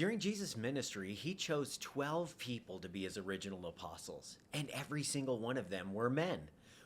During Jesus' ministry, he chose 12 people to be his original apostles, and every single one of them were men.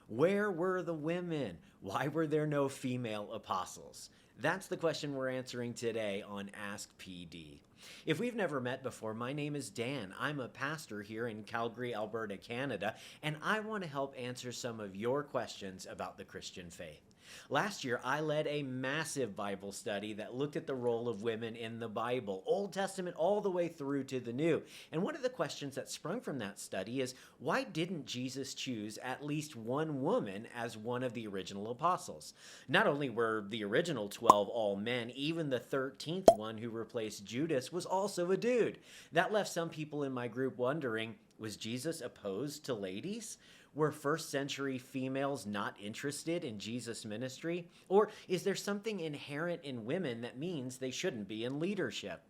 Where were the women? Why were there no female apostles? That's the question we're answering today on Ask PD. If we've never met before, my name is Dan. I'm a pastor here in Calgary, Alberta, Canada, and I want to help answer some of your questions about the Christian faith. Last year, I led a massive Bible study that looked at the role of women in the Bible, Old Testament all the way through to the New. And one of the questions that sprung from that study is, why didn't Jesus choose at least one woman as one of the original apostles? Not only were the original 12 all men, even the 13th one who replaced Judas was also a dude. That left some people in my group wondering, was Jesus opposed to ladies? Were first century females not interested in Jesus' ministry? Or is there something inherent in women that means they shouldn't be in leadership?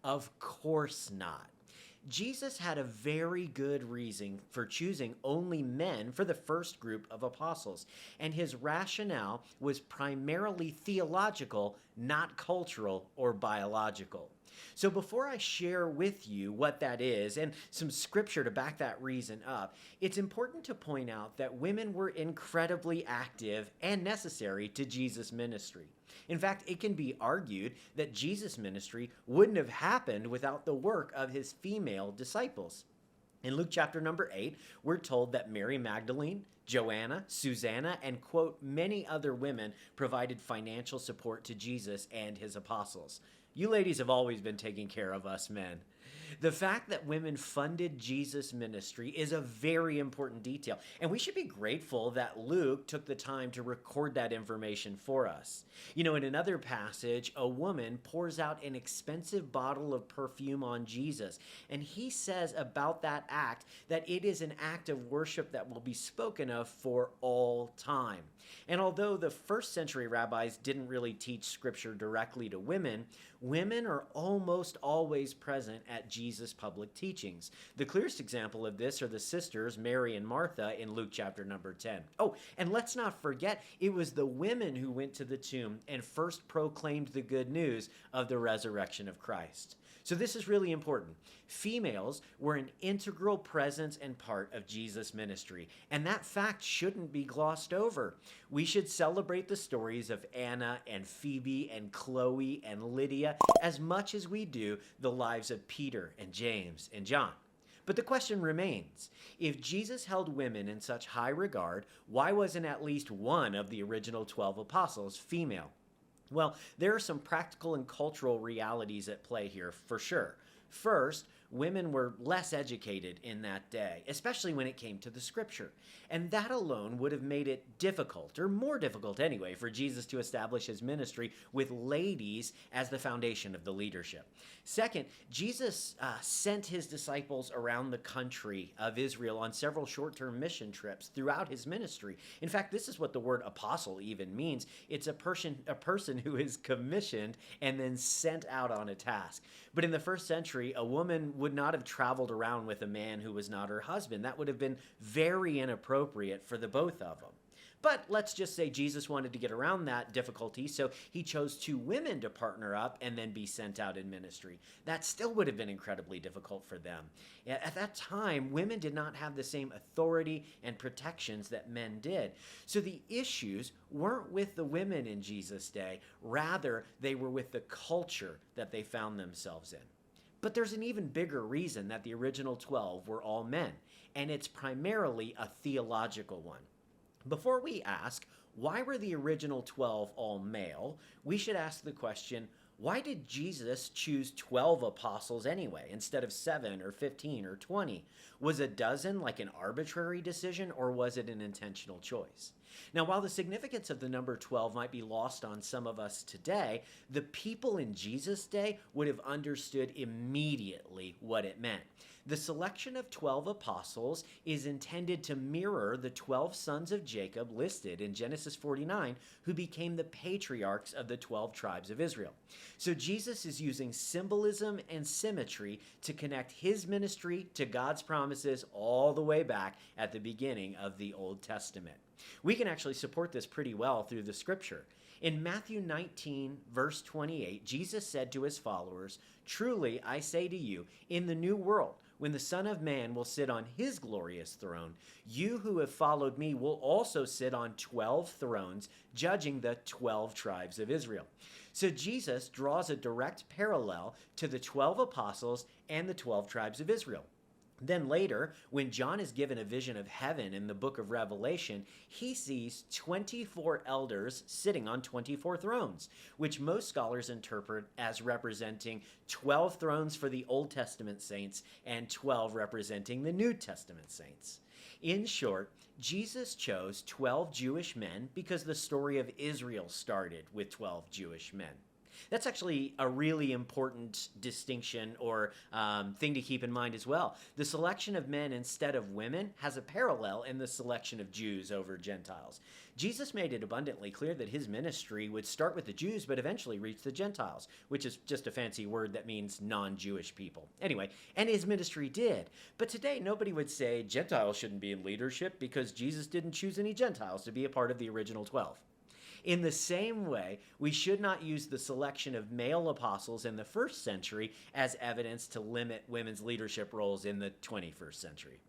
Of course not. Jesus had a very good reason for choosing only men for the first group of apostles, and his rationale was primarily theological, not cultural or biological. So before I share with you what that is and some scripture to back that reason up, it's important to point out that women were incredibly active and necessary to Jesus' ministry. In fact, it can be argued that Jesus' ministry wouldn't have happened without the work of his female disciples. In Luke chapter number 8, we're told that Mary Magdalene, Joanna, Susanna, and, quote, many other women provided financial support to Jesus and his apostles. You ladies have always been taking care of us men. The fact that women funded Jesus' ministry is a very important detail, and we should be grateful that Luke took the time to record that information for us. You know, in another passage, a woman pours out an expensive bottle of perfume on Jesus, and he says about that act that it is an act of worship that will be spoken of for all time. And although the first century rabbis didn't really teach scripture directly to women, women are almost always present at Jesus' public teachings. The clearest example of this are the sisters Mary and Martha in Luke chapter number 10. Oh, and let's not forget, it was the women who went to the tomb and first proclaimed the good news of the resurrection of Christ. So this is really important. Females were an integral presence and part of Jesus' ministry, and that fact shouldn't be glossed over. We should celebrate the stories of Anna and Phoebe and Chloe and Lydia as much as we do the lives of Peter and James and John. But the question remains, if Jesus held women in such high regard, why wasn't at least one of the original 12 apostles female? Well, there are some practical and cultural realities at play here, for sure. First, women were less educated in that day, especially when it came to the scripture. And that alone would have made it difficult, or more difficult anyway, for Jesus to establish his ministry with ladies as the foundation of the leadership. Second, Jesus sent his disciples around the country of Israel on several short-term mission trips throughout his ministry. In fact, this is what the word apostle even means. It's a person who is commissioned and then sent out on a task. But in the first century, a woman would not have traveled around with a man who was not her husband. That would have been very inappropriate for the both of them. But let's just say Jesus wanted to get around that difficulty, so he chose two women to partner up and then be sent out in ministry. That still would have been incredibly difficult for them. At that time, women did not have the same authority and protections that men did. So the issues weren't with the women in Jesus' day. Rather, they were with the culture that they found themselves in. But there's an even bigger reason that the original 12 were all men, and it's primarily a theological one. Before we ask, why were the original 12 all male, we should ask the question, why did Jesus choose 12 apostles anyway, instead of 7 or 15 or 20? Was a dozen like an arbitrary decision, or was it an intentional choice? Now, while the significance of the number 12 might be lost on some of us today, the people in Jesus' day would have understood immediately what it meant. The selection of 12 apostles is intended to mirror the 12 sons of Jacob listed in Genesis 49, who became the patriarchs of the 12 tribes of Israel. So Jesus is using symbolism and symmetry to connect his ministry to God's promises all the way back at the beginning of the Old Testament. We can actually support this pretty well through the scripture. In Matthew 19, verse 28, Jesus said to his followers, "Truly I say to you, in the new world, when the Son of Man will sit on his glorious throne, you who have followed me will also sit on 12 thrones, judging the 12 tribes of Israel." So Jesus draws a direct parallel to the 12 apostles and the 12 tribes of Israel. Then later, when John is given a vision of heaven in the book of Revelation, he sees 24 elders sitting on 24 thrones, which most scholars interpret as representing 12 thrones for the Old Testament saints and 12 representing the New Testament saints. In short, Jesus chose 12 Jewish men because the story of Israel started with 12 Jewish men. That's actually a really important distinction or thing to keep in mind as well. The selection of men instead of women has a parallel in the selection of Jews over Gentiles. Jesus made it abundantly clear that his ministry would start with the Jews but eventually reach the Gentiles, which is just a fancy word that means non-Jewish people. Anyway, and his ministry did. But today, nobody would say Gentiles shouldn't be in leadership because Jesus didn't choose any Gentiles to be a part of the original 12. In the same way, we should not use the selection of male apostles in the first century as evidence to limit women's leadership roles in the 21st century.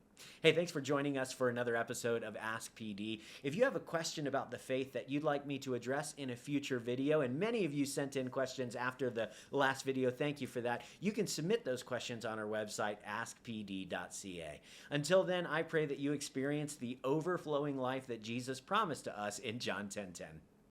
Hey, thanks for joining us for another episode of Ask PD. If you have a question about the faith that you'd like me to address in a future video, and many of you sent in questions after the last video, thank you for that. You can submit those questions on our website, askpd.ca. Until then, I pray that you experience the overflowing life that Jesus promised to us in John 10:10.